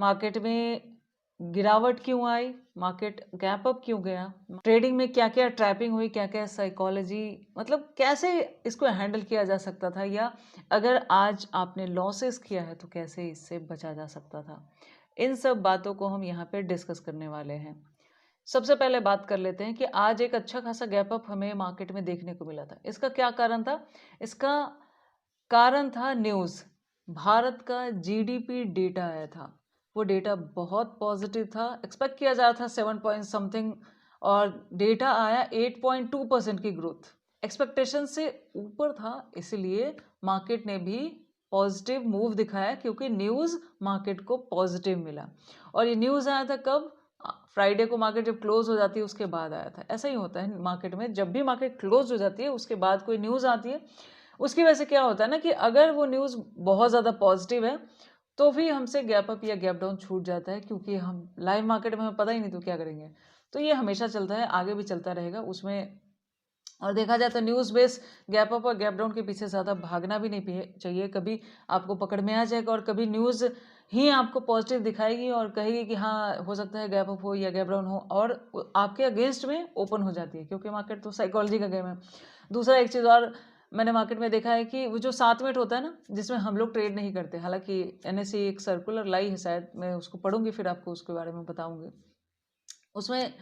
Market में गिरावट क्यों आई, मार्केट गैप अप क्यों गया, ट्रेडिंग में क्या क्या ट्रैपिंग हुई, क्या क्या साइकोलॉजी, मतलब कैसे इसको हैंडल किया जा सकता था, या अगर आज आपने लॉसेस किया है तो कैसे इससे बचा जा सकता था। इन सब बातों को हम यहाँ पे डिस्कस करने वाले हैं। सबसे पहले बात कर लेते हैं कि आज एक अच्छा खासा गैप अप हमें मार्केट में देखने को मिला था। इसका क्या कारण था? इसका कारण था न्यूज़। भारत का जीडीपी डेटा आया था। वो डेटा बहुत पॉजिटिव था, एक्सपेक्ट किया जा रहा था 7 पॉइंट समथिंग, और डेटा आया 8.2% की ग्रोथ, एक्सपेक्टेशन से ऊपर था। इसलिए मार्केट ने भी पॉजिटिव मूव दिखाया, क्योंकि न्यूज़ मार्केट को पॉजिटिव मिला। और ये न्यूज़ आया था कब? फ्राइडे को मार्केट जब क्लोज हो जाती है उसके बाद आया था। ऐसा ही होता है मार्केट में, जब भी मार्केट क्लोज हो जाती है उसके बाद कोई न्यूज़ आती है, उसकी वजह से क्या होता है ना कि अगर वो न्यूज़ बहुत ज़्यादा पॉजिटिव है तो भी हमसे गैप अप या गैप डाउन छूट जाता है, क्योंकि हम लाइव मार्केट में हमें पता ही नहीं तो क्या करेंगे। तो ये हमेशा चलता है, आगे भी चलता रहेगा उसमें। और देखा जाए तो न्यूज़ बेस गैप अप और गैप डाउन के पीछे ज़्यादा भागना भी नहीं चाहिए। कभी आपको पकड़ में आ जाएगा और कभी न्यूज़ ही आपको पॉजिटिव दिखाएगी और कहेगी कि हाँ हो सकता है गैप अप हो या गैप डाउन हो, और आपके अगेंस्ट में ओपन हो जाती है, क्योंकि मार्केट तो साइकोलॉजी का गेम है। दूसरा एक चीज़ और मैंने मार्केट में देखा है कि वो जो 7 मिनट होता है ना, जिसमें हम लोग ट्रेड नहीं करते, हालांकि एनएससी एक सर्कुलर लाई है, शायद मैं उसको पढ़ूंगी फिर आपको उसके बारे में बताऊंगी। उसमें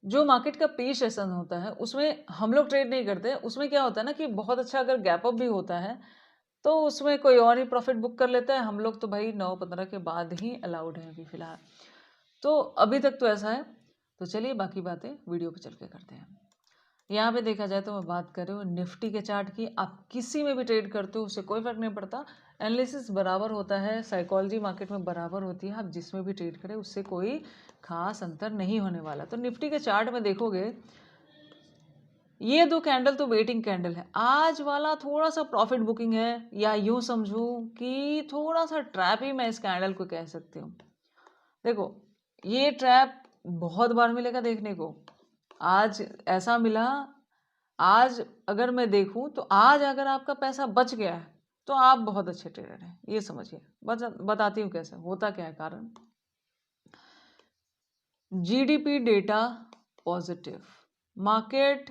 जो मार्केट का प्री सेशन होता है उसमें हम लोग ट्रेड नहीं करते। उसमें क्या होता है ना कि बहुत अच्छा अगर गैप अप भी होता है तो उसमें कोई और ही प्रॉफिट बुक कर लेता है। हम लोग तो भाई 9:15 के बाद ही अलाउड है अभी फिलहाल, तो अभी तक तो ऐसा है। तो चलिए बाकी बातें वीडियो पे चल के करते हैं। यहाँ पे देखा जाए तो मैं बात कर रही हूँ निफ्टी के चार्ट की। आप किसी में भी ट्रेड करते हो उससे कोई फर्क नहीं पड़ता, एनालिसिस बराबर होता है, साइकोलॉजी मार्केट में बराबर होती है। आप जिसमें भी ट्रेड करें उससे कोई खास अंतर नहीं होने वाला। तो निफ्टी के चार्ट में देखोगे ये 2 कैंडल तो वेटिंग कैंडल है। आज वाला थोड़ा सा प्रॉफिट बुकिंग है, या यूं समझूं कि थोड़ा सा ट्रैप ही मैं इस कैंडल को कह सकती हूँ। देखो ये ट्रैप बहुत बार मिलेगा देखने को, आज ऐसा मिला। आज अगर मैं देखूं तो आज अगर आपका पैसा बच गया है तो आप बहुत अच्छे ट्रेडर हैं, ये समझिए। बताती हूँ कैसे होता क्या है कारण। जीडीपी डेटा पॉजिटिव, मार्केट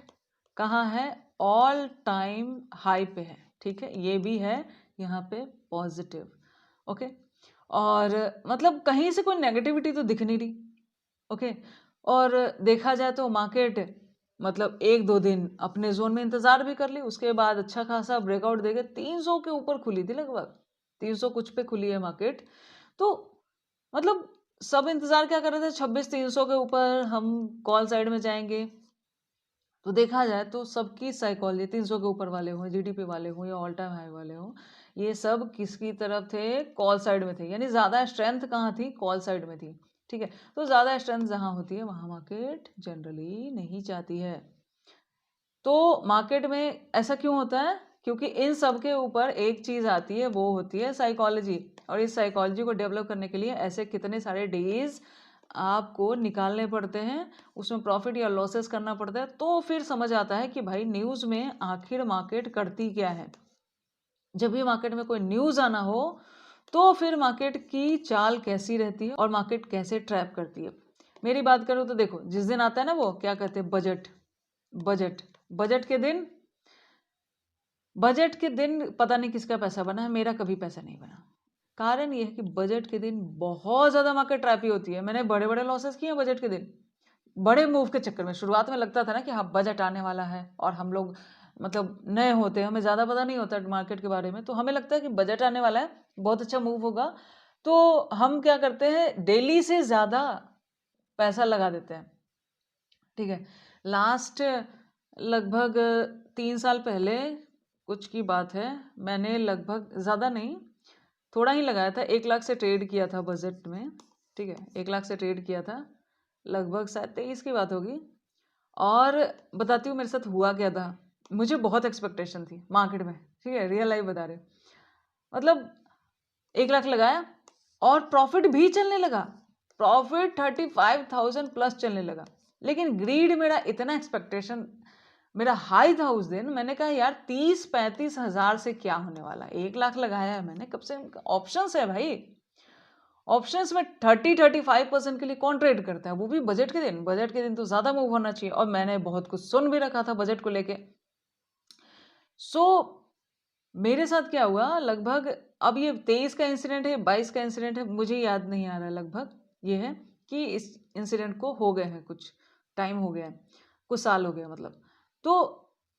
कहाँ है? ऑल टाइम हाई पे है, ठीक है, ये भी है यहाँ पे पॉजिटिव। ओके, और मतलब कहीं से कोई नेगेटिविटी तो दिख नहीं रही। ओके, और देखा जाए तो मार्केट मतलब 1-2 दिन अपने जोन में इंतजार भी कर ली, उसके बाद अच्छा खासा ब्रेकआउट देके 300 के ऊपर खुली थी, लगभग 300 कुछ पे खुली है मार्केट। तो मतलब सब इंतजार क्या कर रहे थे, 26-300 के ऊपर हम कॉल साइड में जाएंगे। तो देखा जाए तो सबकी साइकोलॉजी 300 के ऊपर वाले हों, जीडीपी वाले हों या ऑल टाइम हाई वाले हों, ये सब किसकी तरफ थे? कॉल साइड में थे। यानी ज़्यादा स्ट्रेंथ कहाँ थी? कॉल साइड में थी, ठीक है। तो ज़्यादा स्ट्रेंथ जहाँ होती है वहाँ मार्केट जनरली नहीं जाती है। तो मार्केट में ऐसा क्यों होता है? क्योंकि इन सब के ऊपर एक चीज़ आती है, वो होती है साइकोलॉजी। और इस साइकोलॉजी को डेवलप करने के लिए ऐसे कितने सारे डेज आपको निकालने पड़ते हैं, उसमें प्रॉफिट या लॉसेस करना पड़ता है, तो फिर समझ आता है कि भाई न्यूज़ में आखिर मार्केट करती क्या है। जब भी मार्केट में कोई न्यूज़ आना हो तो फिर मार्केट की चाल कैसी रहती है और मार्केट कैसे ट्रैप करती है। मेरी बात करूँ तो देखो, जिस दिन आता है ना वो क्या कहते हैं, बजट। बजट बजट के दिन, बजट के दिन पता नहीं किसका पैसा बना है, मेरा कभी पैसा नहीं बना। कारण ये है कि बजट के दिन बहुत ज़्यादा मार्केट ट्रैपी होती है। मैंने बड़े बड़े लॉसेस किए हैं बजट के दिन, बड़े मूव के चक्कर में। शुरुआत में लगता था ना कि हाँ बजट आने वाला है, और हम लोग मतलब नए होते हैं, हमें ज़्यादा पता नहीं होता मार्केट के बारे में, तो हमें लगता है कि बजट आने वाला है, बहुत अच्छा मूव होगा। तो हम क्या करते हैं, डेली से ज़्यादा पैसा लगा देते हैं, ठीक है। लास्ट लगभग 3 साल पहले कुछ की बात है, मैंने लगभग ज़्यादा नहीं थोड़ा ही लगाया था, 1 लाख से ट्रेड किया था बजट में, ठीक है। 1 लाख से ट्रेड किया था, लगभग शायद 23 की बात होगी। और बताती हूँ मेरे साथ हुआ क्या था। मुझे बहुत एक्सपेक्टेशन थी मार्केट में, ठीक है, रियल लाइफ बता रहे। मतलब 1 लाख लगाया और प्रॉफिट भी चलने लगा, प्रॉफिट 35,000 प्लस चलने लगा। लेकिन ग्रीड मेरा इतना एक्सपेक्टेशन मेरा हाई था उस दिन, मैंने कहा यार 30-35 हजार से क्या होने वाला है, 1 लाख लगाया है मैंने, कब से ऑप्शंस है भाई, ऑप्शंस में 30-35% के लिए कौन ट्रेड करता है, वो भी बजट के दिन। बजट के दिन तो ज़्यादा मूव होना चाहिए, और मैंने बहुत कुछ सुन भी रखा था बजट को लेके। सो मेरे साथ क्या हुआ, लगभग अब ये 23 का इंसिडेंट है, 22 का इंसिडेंट है, मुझे याद नहीं आ रहा, लगभग ये है कि इस इंसिडेंट को हो गए हैं, कुछ टाइम हो गया है, कुछ साल हो गए मतलब। तो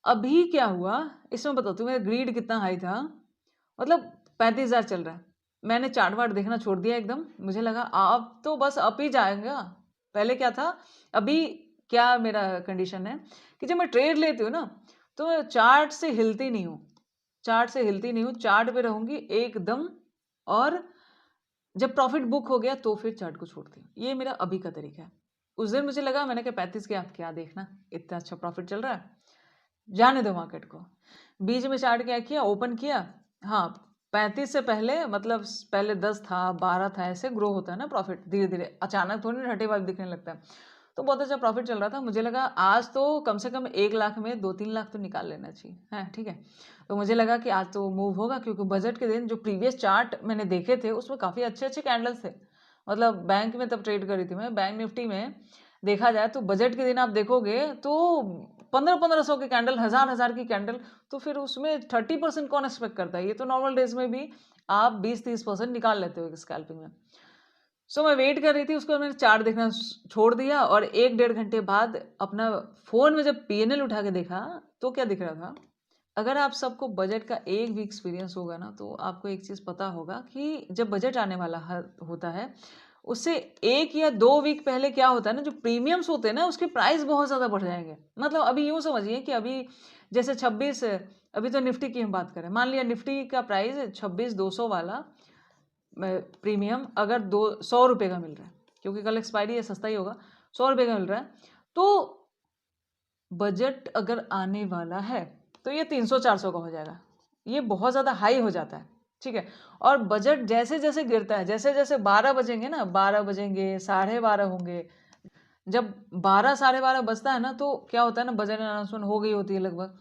अभी क्या हुआ इसमें बताती हूँ, मेरा ग्रीड कितना हाई था, मतलब 35,000 चल रहा है। मैंने चार्ट वार्ट देखना छोड़ दिया एकदम, मुझे लगा अब तो बस अप ही जाएगा। पहले क्या था, अभी क्या मेरा कंडीशन है कि जब मैं ट्रेड लेती हूँ ना, तो मैं चार्ट से हिलती नहीं हूँ, चार्ट से हिलती नहीं हूँ, चार्ट पे रहूंगी एकदम, और जब प्रॉफिट बुक हो गया तो फिर चार्ट को छोड़ती हूँ। ये मेरा अभी का तरीका है। उस दिन मुझे लगा, मैंने कहा 35 के आप क्या देखना, इतना अच्छा प्रॉफिट चल रहा है, जाने दो मार्केट को। बीच में चार्ट क्या किया, ओपन किया, हाँ 35 से पहले, मतलब पहले 10 था, 12 था, ऐसे ग्रो होता है ना प्रॉफिट धीरे धीरे, अचानक थोड़ी 35 दिखने लगता है। तो बहुत अच्छा प्रॉफिट चल रहा था, मुझे लगा आज तो कम से कम 1 लाख में 2-3 लाख तो निकाल लेना चाहिए है, ठीक है। तो मुझे लगा कि आज तो मूव होगा, क्योंकि बजट के दिन जो प्रीवियस चार्ट मैंने देखे थे उसमें काफ़ी अच्छे अच्छे कैंडल्स थे। मतलब बैंक में तब ट्रेड करी थी मैं, बैंक निफ्टी में देखा जाए तो बजट के दिन आप देखोगे तो 1500 के कैंडल, 1000 की कैंडल, तो फिर उसमें 30% कौन एक्सपेक्ट करता है। ये तो नॉर्मल डेज में भी आप 20-30% निकाल लेते हो स्कैल्पिंग में। सो मैं वेट कर रही थी, उसको मैंने चार्ट देखना छोड़ दिया, और 1-1.5 घंटे बाद अपना फ़ोन में जब पीएनएल उठा के देखा तो क्या दिख रहा था। अगर आप सबको बजट का एक भी एक्सपीरियंस होगा ना, तो आपको एक चीज़ पता होगा कि जब बजट आने वाला होता है, उससे 1 या 2 वीक पहले क्या होता है ना, जो प्रीमियम्स होते हैं ना उसके प्राइस बहुत ज़्यादा बढ़ जाएंगे। मतलब अभी यूँ समझिए कि अभी जैसे 26, अभी तो निफ्टी की हम बात करें, मान लिया निफ्टी का प्राइस 26,200 वाला प्रीमियम अगर 100 रुपये का मिल रहा है, क्योंकि कल एक्सपायरी है, सस्ता ही होगा, 100 रुपये का मिल रहा है, तो बजट अगर आने वाला है तो ये 300-400 का हो जाएगा। ये बहुत ज़्यादा हाई हो जाता है, ठीक है। और बजट जैसे जैसे गिरता है, जैसे जैसे 12 बजेंगे ना, 12 बजेंगे, 12:30 होंगे, जब 12-12:30 बजता है ना, तो क्या होता है ना, बजट अनाउंसमेंट हो गई होती है लगभग।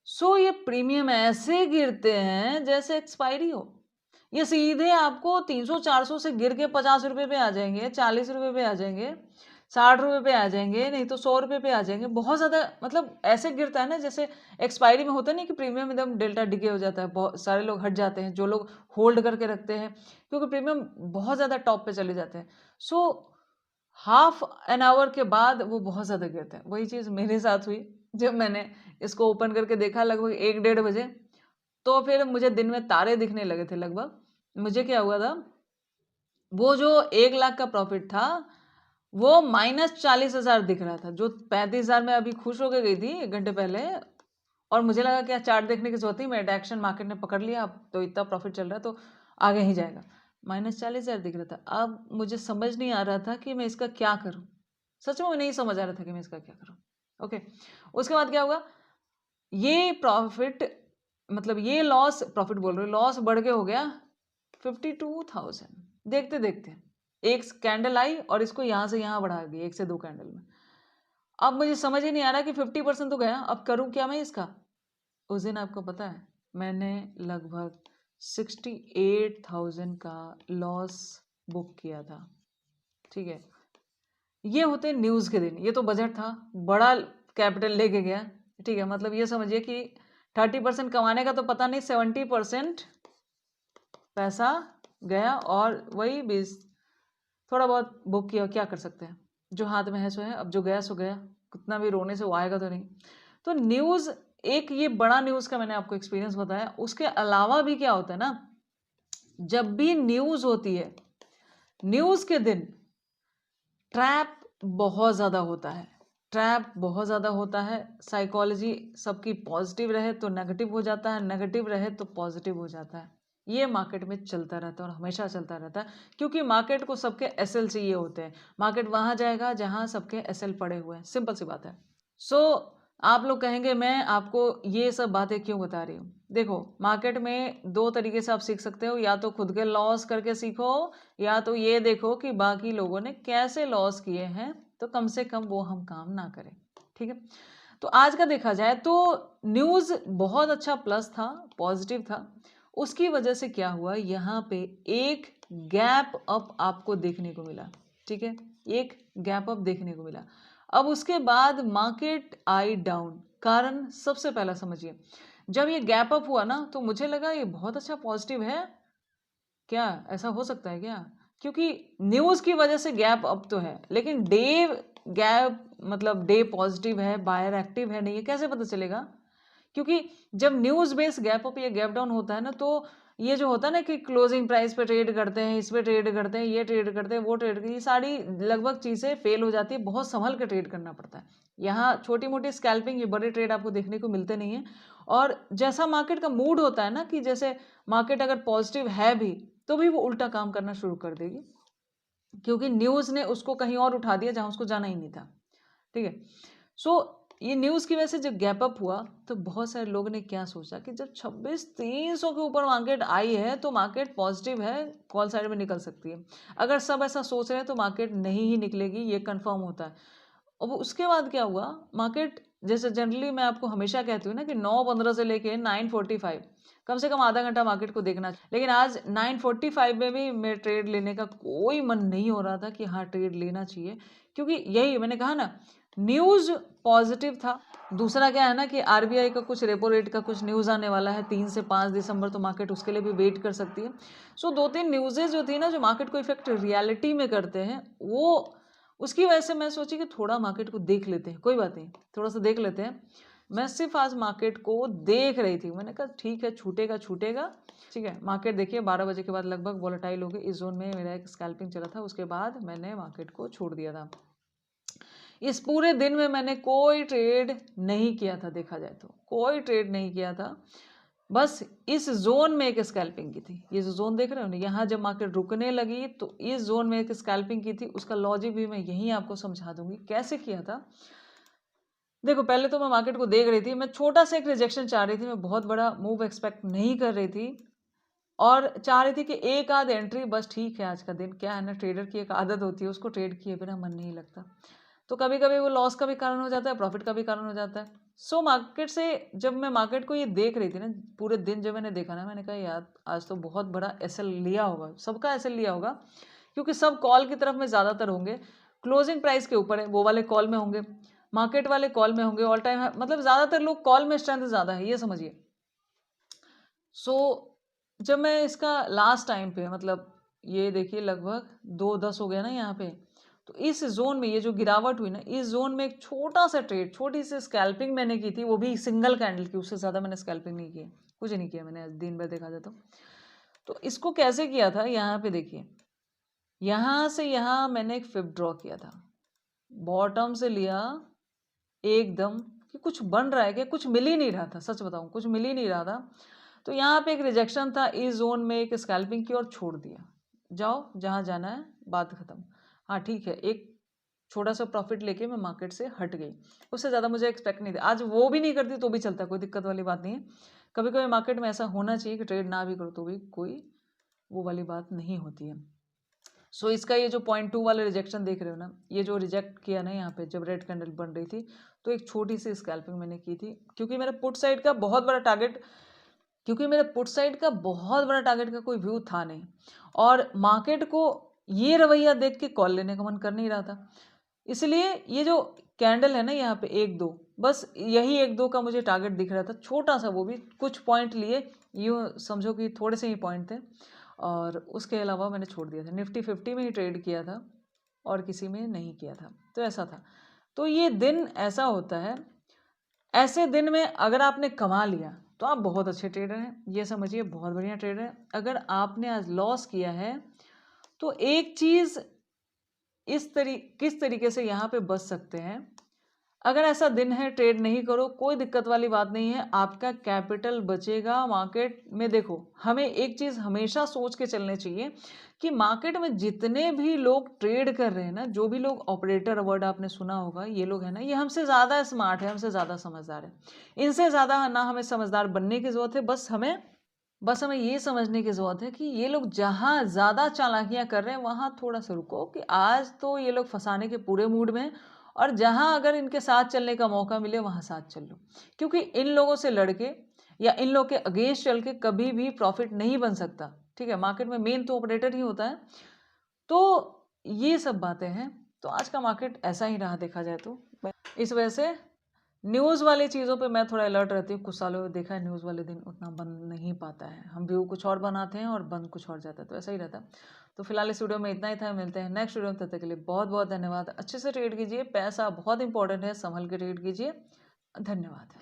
सो ये प्रीमियम ऐसे गिरते हैं जैसे एक्सपायरी हो। ये सीधे आपको 300-400 से गिर के 50 रुपये पे आ जाएंगे, 40 रुपये पे आ जाएंगे, 60 रुपये पे आ जाएंगे, नहीं तो 100 रुपये पे आ जाएंगे। बहुत ज़्यादा मतलब ऐसे गिरता है ना, जैसे एक्सपायरी में होता नहीं कि प्रीमियम एकदम डेल्टा डिके हो जाता है, बहुत सारे लोग हट जाते हैं, जो लोग होल्ड करके रखते हैं, क्योंकि प्रीमियम बहुत ज़्यादा टॉप पे चले जाते हैं। सो हाफ एन आवर के बाद वो बहुत ज़्यादा गिरता है। वही चीज़ मेरे साथ हुई, जब मैंने इसको ओपन करके देखा लगभग 1-1:30 बजे, तो फिर मुझे दिन में तारे दिखने लगे थे लगभग। मुझे क्या हुआ था, वो जो 1 लाख का प्रॉफिट था, वो -40,000 दिख रहा था। जो 35,000 में अभी खुश होके गई थी 1 घंटे पहले, और मुझे लगा क्या चार्ट देखने की ज़रूरत नहीं, मेरा एक्शन मार्केट ने पकड़ लिया, अब तो इतना प्रॉफिट चल रहा है तो आगे ही जाएगा। -40,000 दिख रहा था। अब मुझे समझ नहीं आ रहा था कि मैं इसका क्या करूँ? सच में नहीं समझ आ रहा था कि मैं इसका क्या करूँ? ओके, उसके बाद क्या हुआ, ये प्रॉफिट, मतलब ये लॉस, प्रॉफिट बोल रही हूँ, लॉस बढ़ के हो गया 52,000। देखते देखते एक कैंडल आई और इसको यहाँ से यहाँ बढ़ा दी, 1 से 2 कैंडल में। अब मुझे समझ ही नहीं आ रहा कि 50% तो गया, अब करूँ क्या मैं इसका। उस दिन आपको पता है मैंने लगभग 68,000 का लॉस बुक किया था, ठीक है। ये होते न्यूज़ के दिन, ये तो बजट था, बड़ा कैपिटल लेके गया, ठीक है। मतलब ये समझिए कि 30% कमाने का तो पता नहीं, 70% पैसा गया, और वही 20 थोड़ा बहुत बुक किया, क्या कर सकते हैं, जो हाथ में है सो है, अब जो गया सो गया, कितना भी रोने से वो आएगा तो नहीं। तो न्यूज़, एक ये बड़ा न्यूज़ का मैंने आपको एक्सपीरियंस बताया। उसके अलावा भी क्या होता है ना, जब भी न्यूज़ होती है, न्यूज़ के दिन ट्रैप बहुत ज़्यादा होता है, ट्रैप बहुत ज़्यादा होता है। साइकोलॉजी सबकी पॉजिटिव रहे तो नेगेटिव हो जाता है, नेगेटिव रहे तो पॉजिटिव हो जाता है। ये मार्केट में चलता रहता है और हमेशा चलता रहता है, क्योंकि मार्केट को सबके एसएल चाहिए होते हैं। मार्केट वहाँ जाएगा जहाँ सबके एसएल पड़े हुए हैं, सिंपल सी बात है। सो आप लोग कहेंगे मैं आपको ये सब बातें क्यों बता रही हूँ। देखो, मार्केट में 2 तरीके से आप सीख सकते हो, या तो खुद के लॉस करके सीखो, या तो ये देखो कि बाकी लोगों ने कैसे लॉस किए हैं, तो कम से कम वो हम काम ना करें, ठीक है। तो आज का देखा जाए तो न्यूज़ बहुत अच्छा प्लस था, पॉजिटिव था। उसकी वजह से क्या हुआ, यहाँ पे एक गैप अप आपको देखने को मिला, ठीक है, एक गैप अप देखने को मिला। अब उसके बाद मार्केट आई डाउन। कारण सबसे पहला समझिए, जब ये गैप अप हुआ ना तो मुझे लगा ये बहुत अच्छा पॉजिटिव है, क्या ऐसा हो सकता है क्या? क्योंकि न्यूज़ की वजह से गैप अप तो है, लेकिन डे गैप मतलब डे पॉजिटिव है, बायर एक्टिव है नहीं है, कैसे पता चलेगा? क्योंकि जब न्यूज़ बेस गैप अप या गैप डाउन होता है ना, तो ये जो होता है ना कि क्लोजिंग प्राइस पे ट्रेड करते हैं, इस पे ट्रेड करते हैं, ये ट्रेड करते हैं, वो ट्रेड करते हैं, ये सारी लगभग चीज़ें फेल हो जाती है, बहुत संभल कर ट्रेड करना पड़ता है। यहाँ छोटी मोटी स्कैल्पिंग, ये बड़े ट्रेड आपको देखने को मिलते नहीं हैं। और जैसा मार्केट का मूड होता है ना, कि जैसे मार्केट अगर पॉजिटिव है भी तो भी वो उल्टा काम करना शुरू कर देगी, क्योंकि न्यूज़ ने उसको कहीं और उठा दिया जहां उसको जाना ही नहीं था, ठीक है। सो ये न्यूज़ की वजह से जब गैप अप हुआ तो बहुत सारे लोगों ने क्या सोचा कि जब 26,300 के ऊपर मार्केट आई है तो मार्केट पॉजिटिव है, कॉल साइड में निकल सकती है। अगर सब ऐसा सोच रहे हैं तो मार्केट नहीं ही निकलेगी, ये कंफर्म होता है। अब उसके बाद क्या हुआ, मार्केट जैसे जनरली मैं आपको हमेशा कहती हूँ ना कि 9:15 से लेके 9:45 कम से कम आधा घंटा मार्केट को देखना, लेकिन आज 9:45 में भी मैं ट्रेड लेने का कोई मन नहीं हो रहा था कि हाँ ट्रेड लेना चाहिए, क्योंकि यही मैंने कहा ना, न्यूज़ पॉजिटिव था। दूसरा क्या है ना कि आरबीआई का कुछ रेपो रेट का कुछ न्यूज़ आने वाला है 3 से 5 दिसंबर, तो मार्केट उसके लिए भी वेट कर सकती है। सो 2-3 न्यूज़ेज जो थी ना, जो मार्केट को इफेक्ट रियलिटी में करते हैं, वो उसकी वजह से मैं सोची कि थोड़ा मार्केट को देख लेते हैं, कोई बात नहीं, थोड़ा सा देख लेते हैं। मैं सिर्फ आज मार्केट को देख रही थी, मैंने कहा ठीक है, छूटेगा छूटेगा, ठीक है। मार्केट देखिए 12 बजे के बाद लगभग वॉलेटाइल हो गई, इस जोन में मेरा एक स्कैल्पिंग चला था, उसके बाद मैंने मार्केट को छोड़ दिया था। इस पूरे दिन में मैंने कोई ट्रेड नहीं किया था, देखा जाए तो कोई ट्रेड नहीं किया था, बस इस जोन में एक स्कैल्पिंग की थी। ये जो जोन देख रहे हो ना, यहाँ जब मार्केट रुकने लगी तो इस जोन में एक स्कैल्पिंग की थी, उसका लॉजिक भी मैं यहीं आपको समझा दूंगी कैसे किया था। देखो पहले तो मैं मार्केट को देख रही थी, मैं छोटा सा एक रिजेक्शन चाह रही थी, मैं बहुत बड़ा मूव एक्सपेक्ट नहीं कर रही थी, और चाह रही थी कि एक आध एंट्री बस, ठीक है। आज का दिन क्या है ना, ट्रेडर की एक आदत होती है, उसको ट्रेड किए बिना मन नहीं लगता, तो कभी कभी वो लॉस का भी कारण हो जाता है, प्रॉफिट का भी कारण हो जाता है। सो मार्केट से जब मैं मार्केट को ये देख रही थी ना, पूरे दिन जब मैंने देखा ना, मैंने कहा यार आज तो बहुत बड़ा एसएल लिया होगा, सबका एसएल लिया होगा, क्योंकि सब कॉल की तरफ में ज़्यादातर होंगे, क्लोजिंग प्राइस के ऊपर है वो वाले कॉल में होंगे, मार्केट वाले कॉल में होंगे, ऑल टाइम मतलब ज़्यादातर लोग कॉल में स्ट्रेंथ ज़्यादा है, ये समझिए। सो जब मैं इसका लास्ट टाइम पे, मतलब ये देखिए लगभग 2:10 हो गया ना यहाँ पे, तो इस जोन में ये जो गिरावट हुई ना, इस जोन में एक छोटा सा ट्रेड, छोटी सी स्कैल्पिंग मैंने की थी, वो भी सिंगल कैंडल की, उससे ज़्यादा मैंने स्कैल्पिंग नहीं की, कुछ नहीं किया मैंने, दिन भर देखा जाए तो इसको कैसे किया था, यहाँ पे देखिए, यहाँ से यहाँ मैंने एक फिब ड्रॉ किया था, बॉटम से लिया एकदम, कि कुछ बन रहा है क्या, कुछ मिल ही नहीं रहा था, सच बताऊं कुछ मिल ही नहीं रहा था। तो यहाँ पे एक रिजेक्शन था, इस जोन में एक स्कैल्पिंग की और छोड़ दिया, जाओ जहाँ जाना है, बात खत्म। हाँ ठीक है, एक छोटा सा प्रॉफिट लेके मैं मार्केट से हट गई, उससे ज़्यादा मुझे एक्सपेक्ट नहीं था, आज वो भी नहीं करती तो भी चलता, कोई दिक्कत वाली बात नहीं है। कभी कभी मार्केट में ऐसा होना चाहिए कि ट्रेड ना भी करो तो भी कोई वो वाली बात नहीं होती है। सो इसका ये जो 0.2 वाले रिजेक्शन देख रहे हो ना, ये जो रिजेक्ट किया ना यहाँ पे जब रेड कैंडल बन रही थी, तो एक छोटी सी स्कैल्पिंग मैंने की थी, क्योंकि मेरे पुट साइड का बहुत बड़ा टारगेट, का कोई व्यू था नहीं, और मार्केट को ये रवैया देख के कॉल लेने का मन कर नहीं रहा था, इसलिए ये जो कैंडल है ना यहाँ पे 1-2, बस यही 1-2 का मुझे टारगेट दिख रहा था, छोटा सा, वो भी कुछ पॉइंट लिए, यूँ समझो कि थोड़े से ही पॉइंट थे, और उसके अलावा मैंने छोड़ दिया था, निफ्टी 50 में ही ट्रेड किया था और किसी में नहीं किया था, तो ऐसा था। तो ये दिन ऐसा होता है, ऐसे दिन में अगर आपने कमा लिया तो आप बहुत अच्छे ट्रेडर हैं, ये समझिए बहुत बढ़िया ट्रेडर हैं। अगर आपने आज लॉस किया है तो एक चीज़ किस तरीके से यहाँ पे बच सकते हैं, अगर ऐसा दिन है ट्रेड नहीं करो, कोई दिक्कत वाली बात नहीं है, आपका कैपिटल बचेगा मार्केट में। देखो हमें एक चीज़ हमेशा सोच के चलनी चाहिए कि मार्केट में जितने भी लोग ट्रेड कर रहे हैं ना, जो भी लोग ऑपरेटर वर्ड आपने सुना होगा, ये लोग हैं ना, ये हमसे ज़्यादा स्मार्ट है, हमसे ज़्यादा समझदार है, इनसे ज़्यादा ना हमें समझदार बनने की ज़रूरत है, बस हमें ये समझने की ज़रूरत है कि ये लोग जहाँ ज़्यादा चालाकियाँ कर रहे हैं वहाँ थोड़ा सा रुको, कि आज तो ये लोग फंसाने के पूरे मूड में हैं, और जहाँ अगर इनके साथ चलने का मौका मिले वहाँ साथ चल लो, क्योंकि इन लोगों से लड़के या इन लोग के अगेंस्ट चल के कभी भी प्रॉफिट नहीं बन सकता। ठीक है, मार्केट में मेन तो ऑपरेटर ही होता है। तो ये सब बातें हैं। तो आज का मार्केट ऐसा ही रहा देखा जाए तो। इस वजह से न्यूज़ वाली चीज़ों पे मैं थोड़ा अलर्ट रहती हूँ। कुछ सालों में देखा है न्यूज़ वाले दिन उतना बन नहीं पाता है, हम व्यू कुछ और बनाते हैं और बंद कुछ और जाता है, तो ऐसा ही रहता है। तो फिलहाल इस वीडियो में इतना ही था, मिलते हैं नेक्स्ट वीडियो में, तब तक के लिए बहुत बहुत धन्यवाद। अच्छे से ट्रेड कीजिए, पैसा बहुत इंपॉर्टेंट है, संभल के ट्रेड कीजिए। धन्यवाद।